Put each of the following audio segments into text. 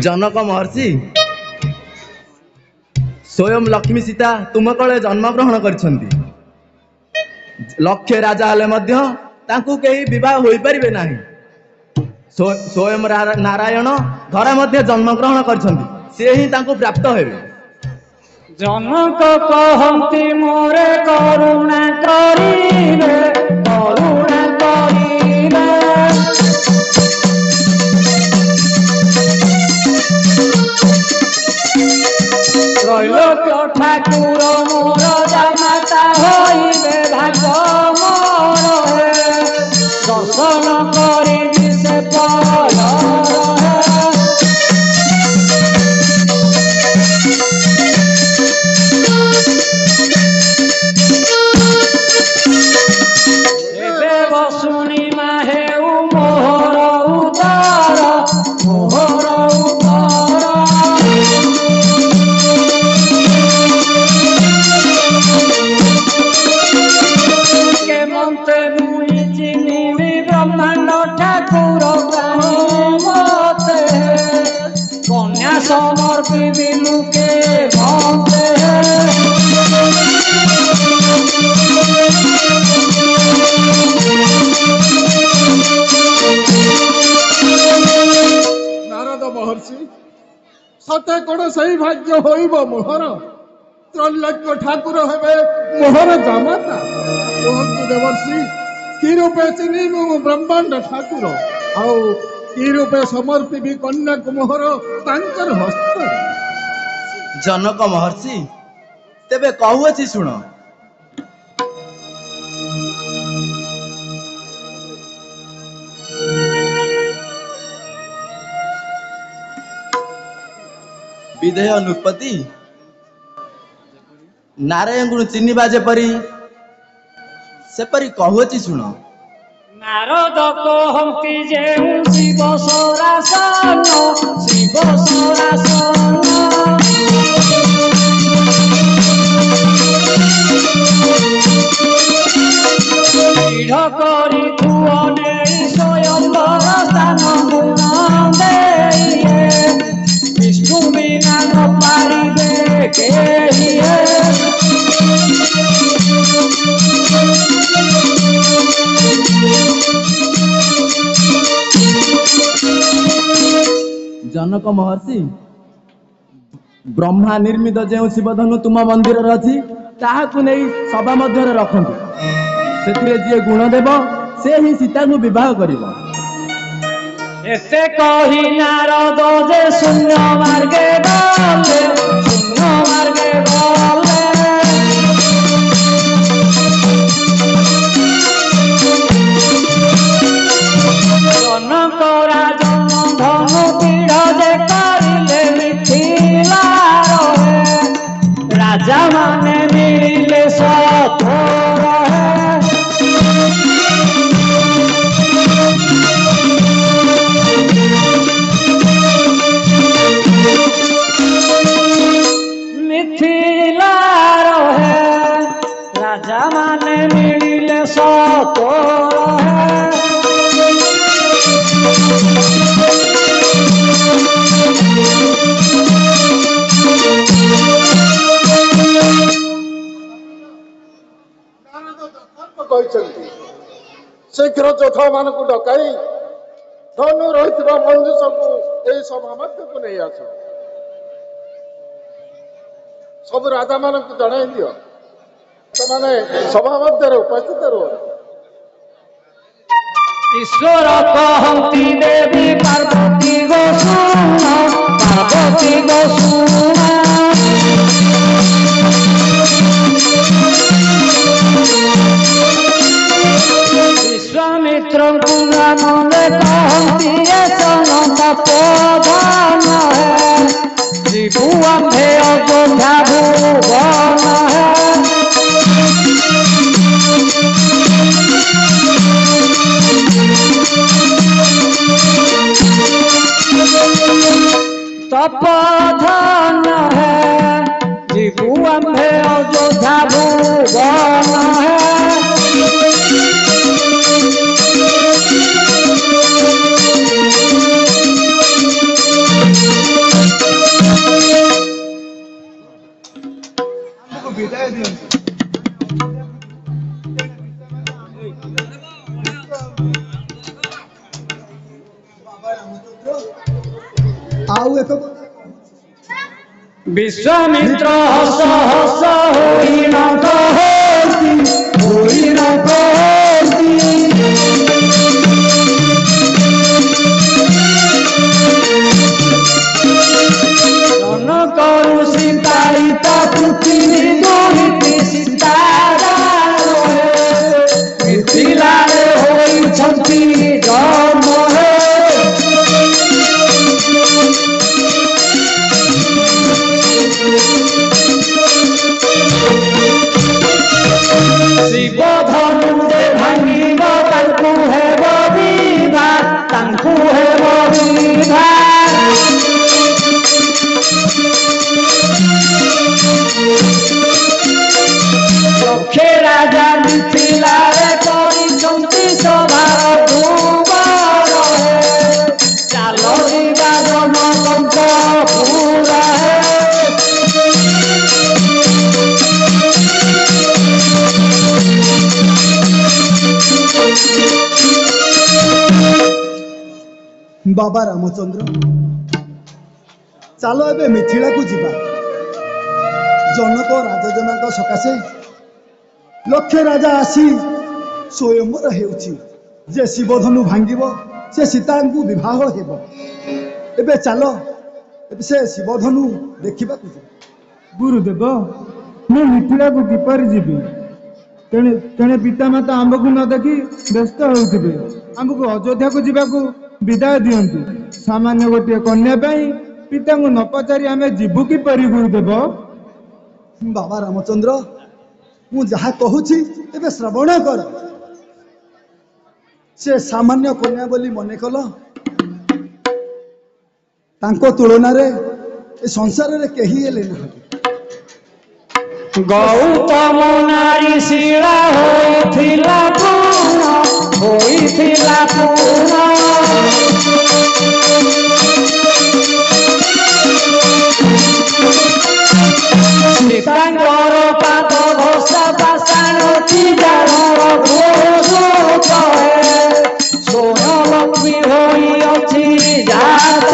जनक महर्षि स्वयं लक्ष्मी सीता तुम कले जन्म ग्रहण कर लक्ष्य राजा हेले मध्य तांकु केही विवाह होई परिबे नाही। स्वयं नारायण धरा मध्य जन्म ग्रहण कर से ही तांकु प्राप्त हेबे। जनक कहती मोरे करुणा करिबे करुणा करिबे त्रैलोक्य ठाकुर मोर जामाता होइबे भाग्य मोर दर्शन करिबे से पल समर्पी मुके भंते नारद महर्षि सते कौन सही भाग्य होइब मोहर त्रैलोक्य ठाकुर हेबे मोहर जामाता कहतु देवर्षि कि रूपे चिन्ह मु ब्रह्मांड ठाकुर आउ कि रूपे समर्पी भी कन्या मोहर तांकर हस्त। जनक महर्षि तेबे कहूअछि सुन। विधेय नृपति नारायण गुण चिन्हिबा जेपरी सेपरी कहूअछि सुन। नारद कहती जे शिव सरासन शिव सरासन दृढ़ करी थुअने स्वयं स्थान गुण दे विष्णु बिना न पारिबे केहिए जनक महर्षि ब्रह्मा निर्मित जो शिवधनु तुम मंदिर अच्छी ताहाकु नहीं सभा मध्य रखंतु से जी गुण देव से ही सीता को विवाह करिबो। एते कही नारद जे शून्य मार्गे गले शून्य मार्गे गले जनक राजन धनु पीढ़ जे करिले मिथिला राजा माने मिलिले सतोर मिथिला राजा माने मिलिले सतोर शीघ्र जोधा मान को डकाई धनु रही मंजूष को यही सभा मध्य को नहीं आस सब राजा मान जन दियो से सभा मध्य उपस्थित रुह। ईश्वर कहती देवी पार्वती गो सुना पार्वती गो सुना विश्वामित्र गुणानंदे कहती तपोधन है त्रिभुवन है अयोध्या भुवन है तपोधन है त्रिभुवन है अयोध्या भुवन है ଏକ विश्वामित्र हस हस होई न कहती होई न कहती जन करू सीतारिता पृथ्वी दुहिती सीतारा मिथिलारे होइछन्ति जन्म हे शिव धनुरे भांगिब तांकु हेब विधा तांकु हेब विधा लक्षे राजा मिथिलारे करिछन्ति सभा दुबर चालो दिगा जनकंठ पुरा बाबा रामचंद्र चलो एबे मिथिला को जीवा जनक राजजमा सकाशे लक्षे राजा आसी स्वयंवर हेउछि जे शिवधनु भांगिब से सीता को विवाह हेब एबे चलो एबे से शिवधनु देखिबा को गुरुदेव मु मिथिला को किपर जीवी तेणे पितामाता आमको न देखी व्यस्त होउथिबे आमको अयोध्या को जीवाकू विदाय दियंतु सामान्य गोटे कन्या पाई पिता को न पचारि आमे जीवु किपरि गुरुदेव बाबा रामचंद्र मु जहा कहूछि एबे श्रवण कर से सामान्य कन्या बोली मने कल तांको तुलना रे ए संसार रे केही हेले ना गौतम नारी शिला होइथिला पूर्ण सीतांकर पाद घोषा पाषाणती जानर घोष स्वयं लक्ष्मी होई अछि जात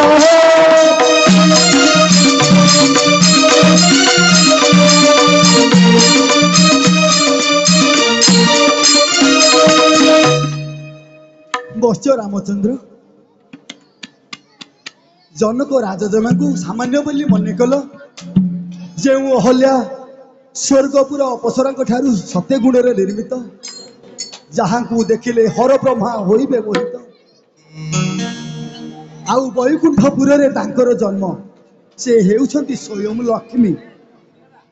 बश्च रामचंद्र जनक राजजमा को सामान्य बोली मने कल जे अहल्या स्वर्गपुर अपसरा ठारू सत्य गुण निर्मित जहाँ को देखिले हर ब्रह्मा होइबे मोहित आउ वैकुंठपुर रे तांकर जन्म से हेउछंती स्वयं लक्ष्मी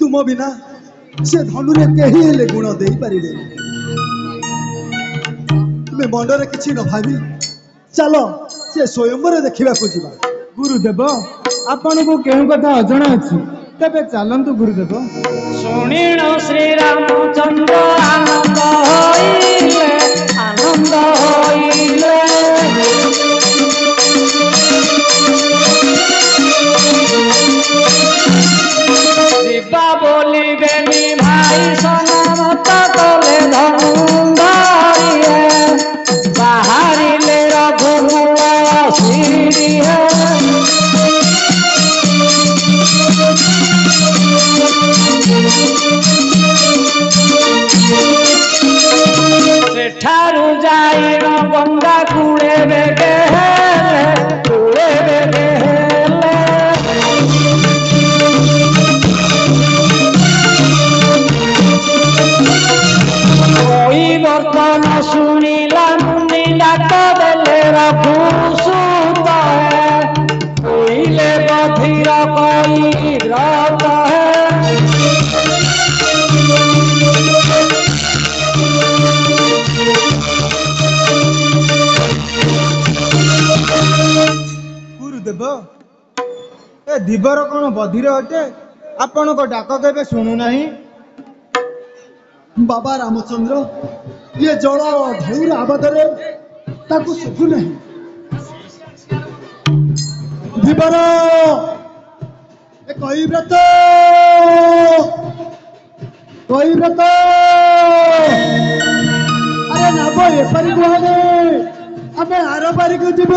तुम बिना से धनुरे केही हेले गुण देई परिबे तुमे मनरे किछि न भाबी चलो से स्वयंवर देखिबा को जीवा गुरुदेव आपण को केहू कथा अजଣା अछि तबे चलंतु गुरुदेव सुनिण श्री रामचंद्र आनंद होइले जीवा बोलिबेनी भाई सनामत कले धनुंधारिए बाहरिले रघुकुल श्री सेठारु जाई गंगा कूड़े बेगे कोई बर्तन सुनीला मुनि डाक देले रघुसूत कोईले बधिर कोई व्रत गुरुदेव ए धीवर कौन बधिर अटे आपण को डाक केबे सुनु नहीं बाबा रामचंद्र ये जल ढेउर आबदरे ताकू सुखु नहीं धीवर ए कई व्रत अरे नाब एपरी कहले आमे आर पारी को जीव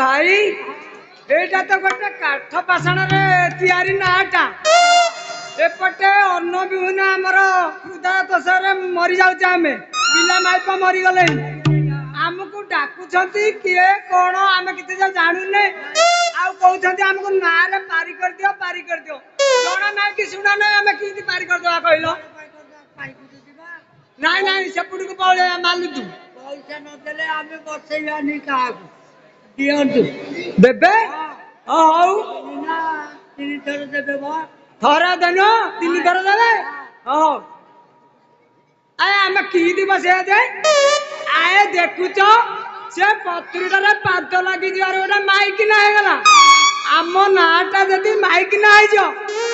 भाई एटा तो गोटे काठ पाषाण तैयारी नाटा एपटे अन्न विहुन आमर हृदय दोष मरी जाऊे आम पिला माइप मरी गले आमको डाकुछंती किए कौन आम किते जानूने आउ कहते आमको ना पारी कर दियो जणा ना कि शुणा ना आम कि पारी कर दवा कहलो नाई नाई सेपड़ को पौले मालु तू पैसा न देले आमे बसैया नहीं काकू दियंतु देबे हौ ना तीन थर देबे बा थरा देनो तीन थर देबे हां आए आमे की दिबो से दे आए देखुच से पत्रिका पाद लगी जिवार गोटे माइक ना हो गला आम नाटा जदि माइक ना हो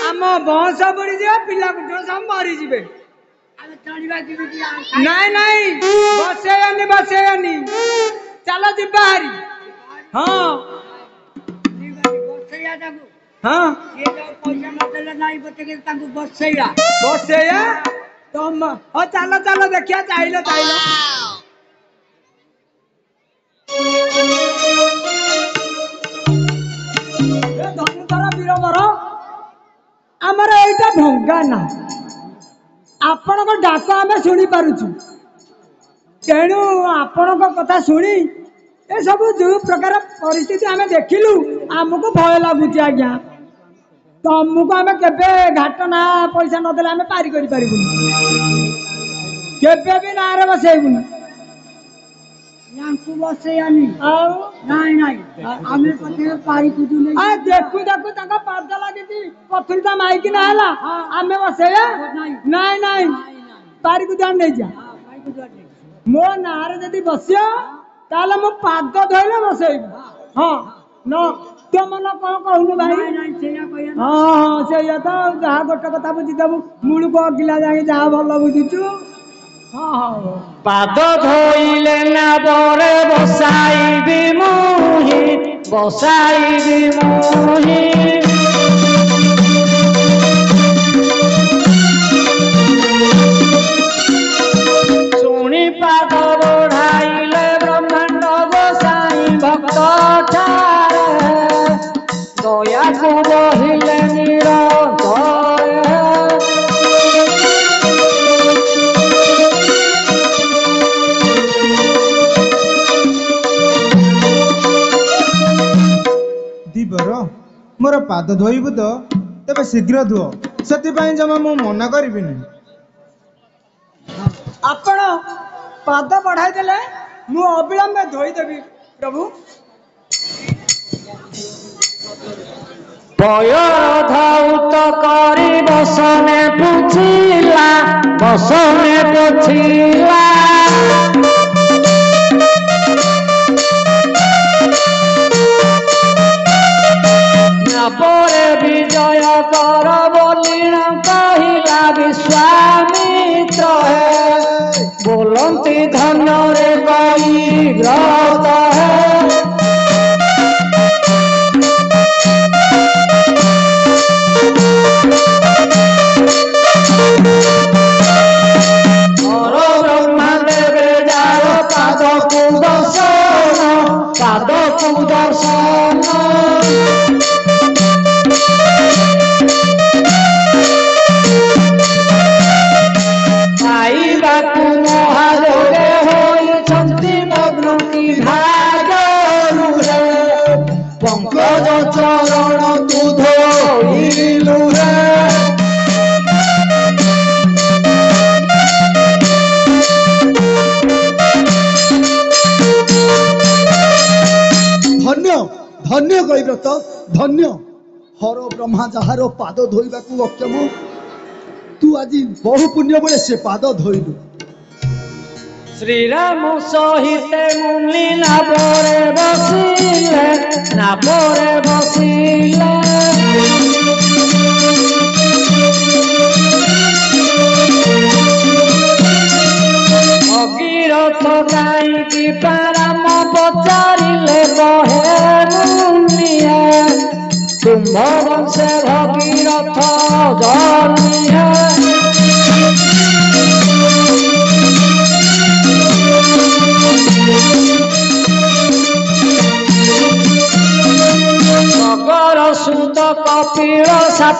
आम बंश बढ़ी जा पिला कुटुंब सब मरी जिवे नाई नाई बसेयानी चलो जिबा हरी हाँ हाँ बसेया तुम हाँ चलो चलो देखिया चाहिए धनुधर वीर मोर आमर एटा भंगा ना आपण को डाक आम शुणी पारुचु तेणु आपण कथा शुणी ए सब जो प्रकार परिस्थिति आम देखिलु आमको भय लगुच आज्ञा तुमको आम केबे घाट ना पैसा नदेले आम पारी करि पारिबुनी केबे भी ना रे बसेइबुनी यांकु बसेयानी नाई नाई आमे पते पारी कुदु नै आ देखु देखु तका पाद लागिति पथुरीता माइक ना हला आमे बसेया नाई नाई पारी कुदु नै जा मो नारे जदी बसियो ताले मो पाद धइले बसेइबु हां न तो मन कोन कहनु भाई नाई सेया कहया हां हां सेया तो जा गोटे कथा बुझी दबु मुळु को गिला जागे जा भल बुझिचु पाद धोइले ना बरे बसाइबी मुही शुणी पाद बढ़ाइले ब्रह्मांड गोसाई भक्त ठारे दया को बहिले निरंतर मोर पाद धोइबु तो तबे शीघ्र धुओ सेति पई जमा मो मना करिबिनी आपण पाद बढ़ाई देले मु अविलंब धोई देबी प्रभु पयर धाउत करी बसने पुछिला परे विजय कर बोलिण कहिला विश्वामित्र है बोलंती धन्य रे कई व्रत है और ब्रह्मा देवे जाओ पाद कुदर्शन महारोगे होइछन्ति मग्न की भागरु रे पंकज चरण तू धोइलु रे धन्य धन्य गैरत धन्य हर ब्रह्मा जार पाद धोइबाकू अक्षम तू आज बहु पुण्य बड़े से पाद धोइलु श्रीराम सहित मुनि नाबरे बसिले अगिरथ गाई पाराम पचारिले बहे मुनिया तुम्भ वंशे भगीरथ जनिया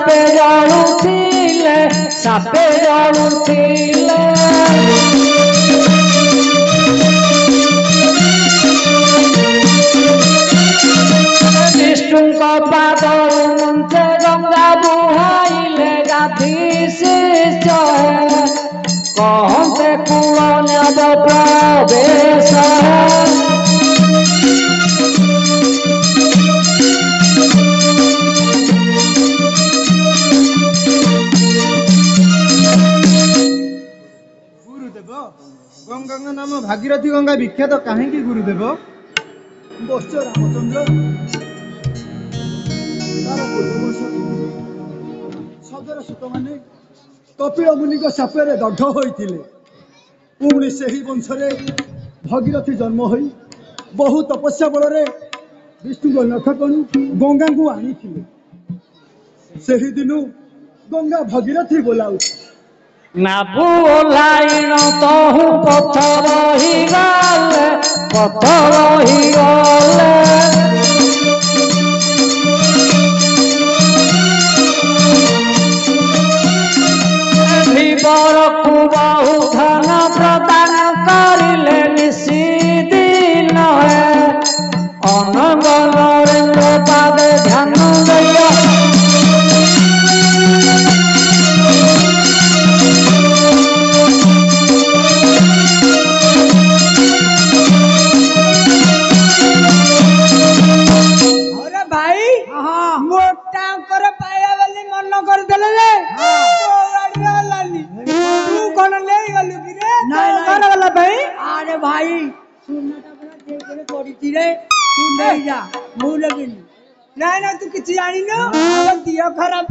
ସାପେ ଜଳୁଥିଲେ ସାପେ ଜଳୁଥିଲେ ବିଷ୍ଣୁଙ୍କ ପାଦରୁ ମୁଞ୍ଚେ ଗଙ୍ଗା ବୁହାଇଲେ ଗାଧି ଶିଷ୍ୟ କହନ୍ତେ କୂଳ ନେବ ପ୍ରବେଶ ଗୁରୁଦେବ ଗଙ୍ଗାଙ୍କ ନାମ ଭାଗୀରଥୀ ଗଙ୍ଗା ବିଖ୍ୟାତ କାହିଁକି ଗୁରୁଦେବ? ବଶ୍ଚ ରାମଚନ୍ଦ୍ର ତାର ପୂର୍ବବର୍ଷ ସଦର ସୁତମାନେ କପିଳ ମୁନିଙ୍କ ସାପରେ ଦଗ୍ଧ ହୋଇଥିଲେ। ପୁଣି ସେହି ବଂଶରେ ଭଗୀରଥୀ ଜନ୍ମ ହୋଇ ବହୁ ତପସ୍ୟା ବଳରେ ବିଷ୍ଣୁଙ୍କ ନଖକଣୁ ଗଙ୍ଗାଙ୍କୁ ଆଣିଥିଲେ। ସେହିଦିନୁ ଗଙ୍ଗା ଭଗୀରଥୀ ବୋଲାଉଛି। ନାଭୁ ଓହ୍ଲାଇନ ତହୁ ପଥର ହେଇଗଲେ ପଥର ହେଇଗଲେ ଧୀବରକୁ ବହୁ ଧନ ପ୍ରଦାନ କରିଲେ ନିଶିଦିନ ଅନଙ୍ଗ ନରେନ୍ଦ୍ର ପାଦେ ଧ୍ୟାନ ଦେୟ ମୋଟାଙ୍କର ପାଇବା ବୋଲି ମନ କରିଦେଲେ ଯେ ହେଲାନି ତୁ କଣ ନେଇଗଲୁ କି ରେ ଗଲା ପାଇଁ? ଆରେ ଭାଇ ସୁନାଟା ପୁରା ଦେଇକରେ ପଡିଛି ରେ ତୁ ନେଇଯା ମୁଁ ନେବିନି। ନାଇଁ ନାଇଁ ତୁ କିଛି ଜାଣିନୁ ତୋ ଦିହ ଖରାପ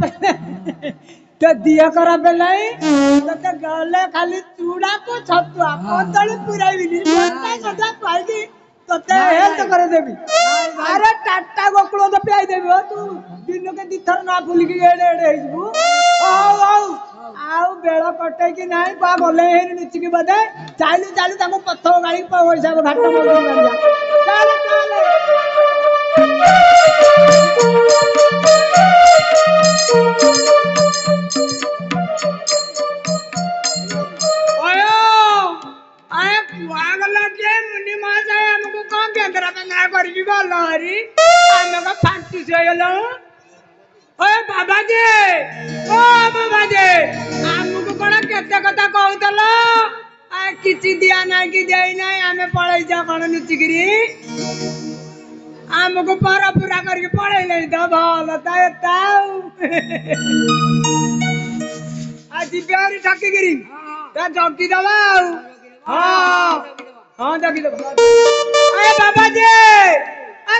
ତୋ ଦିହ ଖରାପ ହେଲାଣି ତତେ ଗଲେ ଖାଲି ଚୁଡାକୁ ଛତୁଆ କଦଳୀ ପୁରାଇବିନି ସଦା ପାଇକି ତତେ ହେଲ୍ଥ କରିଦେବି। ଆରେ ଟାଟା ଗୋକୁଳ ତ ପିଆଇଦେବି ତୁ ଦିନକେ ଦିଥର ନା ବୁଲିକି ଏଡେ ଏଡେ ହେଇଯିବୁ। ହଉ ହଉ ଆଉ ବେଳ କଟେଇକି ନାହିଁ କୁଆ ଗଲେ ହେଇନି ଲୁଚିକି ବୋଧେ ଚାଲୁ ଚାଲୁ ତାଙ୍କୁ ପଥର ଗାଳିକି ପଇସା ଘାଟ ଚାଲେ ଚାଲେ କୁଆଗଲା ଯେ ମୁନି ମହାଶୟ ଆମକୁ କଣ କେନ୍ଦ୍ରା କେନ୍ଦ୍ରା କରିକି ଗଲ ହରି ଆମେ କଣ ଫାଣ୍ଟୁସ ହେଇଗଲୁ? ବାବାଜୀ ଓ ବାବାଜୀ ଆମକୁ କଣ କେତେ କଥା କହୁଥିଲ କିଛି ଦିଆ ନାହିଁ କି ଦେଇ ନାହିଁ ଆମେ ପଳେଇଛ କଣ ଲୁଚିକିରି ଆମକୁ ପର ପୁରା କରିକି ପଳେଇଲେଣି ତ ଭଲ ତ ଏତା ଆଉ ଯିବେ ଆହୁରି ଠକିକିରି ଜଗିଦବା ଆଉ ହଁ ହଁ ଜଗିଦବା। ବାବାଜୀ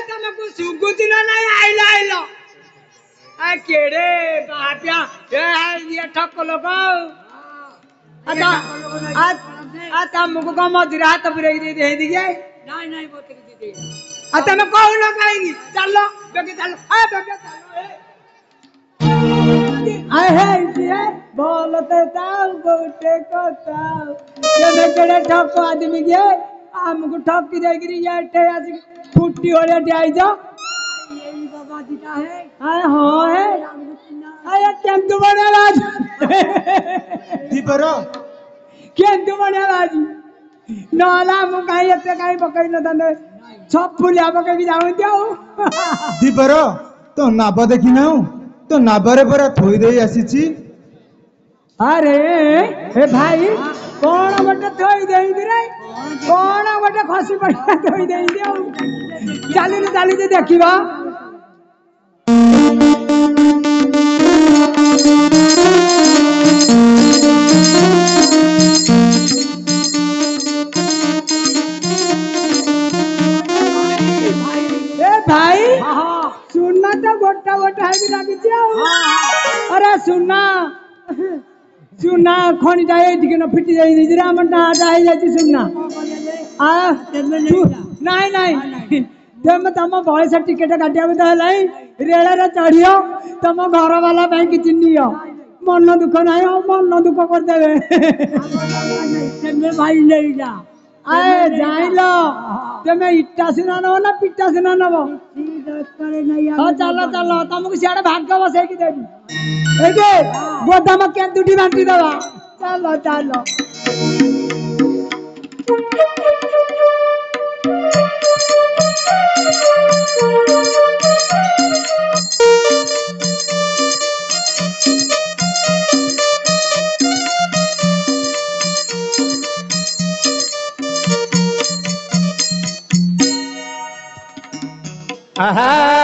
ତମକୁ ସୁଗୁଛି ନା ନାଇଁ ଆଇଲ ଆଇଲ କେଡେ ବାପ୍ୟା ଇଏ ଠକ ଲୋକ ତମକୁ କଣ ମଝିରେ ହାତ ପୁରେଇକି ଦେଇଦେଇକି ତମେ କହୁନ କାହିଁକି ଚାଲ ବେଗି ଚାଲ ଭଲ ତ ଗୋଟେ କଥା କେଡେ ଠକ ଆଦମି କିଏ ଆମକୁ ଠକି ଦେଇକିରି ଏଠେ ଆସିକି ଫୁଟି ଭଳିଆ ଠିଆଇଛ। କେନ୍ଦୁ ବଣିଆ ବାଜି କେନ୍ଦୁ ବଣିଆ ବାଜି ନହେଲେ ଆମକୁ କାହିଁ ଏତେ କାହିଁ ପକେଇ ନଥାନ୍ତେ ଛପୁଲିଆ ପକେଇକି ଯାଉନ୍ତି ଆଉ ଦୀପର ତୋ ନାବ ଦେଖିନାଉ ତୋ ନାବରେ ପରା ଥୋଇ ଦେଇ ଆସିଛି। ଆରେ ଏ ଭାଇ କଣ ଗୋଟେ ଥୋଇ ଦେଇଛି ରେ କଣ ଗୋଟେ ଖସି ପଡିଆ ଥୋଇ ଦେଇଛି ଆଉ ଚାଲିଲି ଚାଲିଛି ଦେଖିବା। भाई सुना तो गोटा गोटा है लगी अरे सुना सुना खणी जाए न फिटी जाई हम डाटा है जाई सुना नहीं नहीं तुम तुम बयस टिकेट काटिया तो है रेल चढ़ियो तुम घर वाला कि नियो मन दुख ना मन दुख करदे भाई नहीं जा ଆଏ ଜାଣିଲ ତମେ ଇଟା ସିନା ନବ ନା ପିଟା ସିନା ନବ? ହଁ ଚାଲ ଚାଲ ତମକୁ ସିଆଡେ ଭାଗ ବସେଇକି ଦେବି। ଏଇଠି ଗୋଦାମ କେନ୍ଦୁଠି ବାଣ୍ଟି ଦବା। ଚାଲ ଚାଲ। ଆହା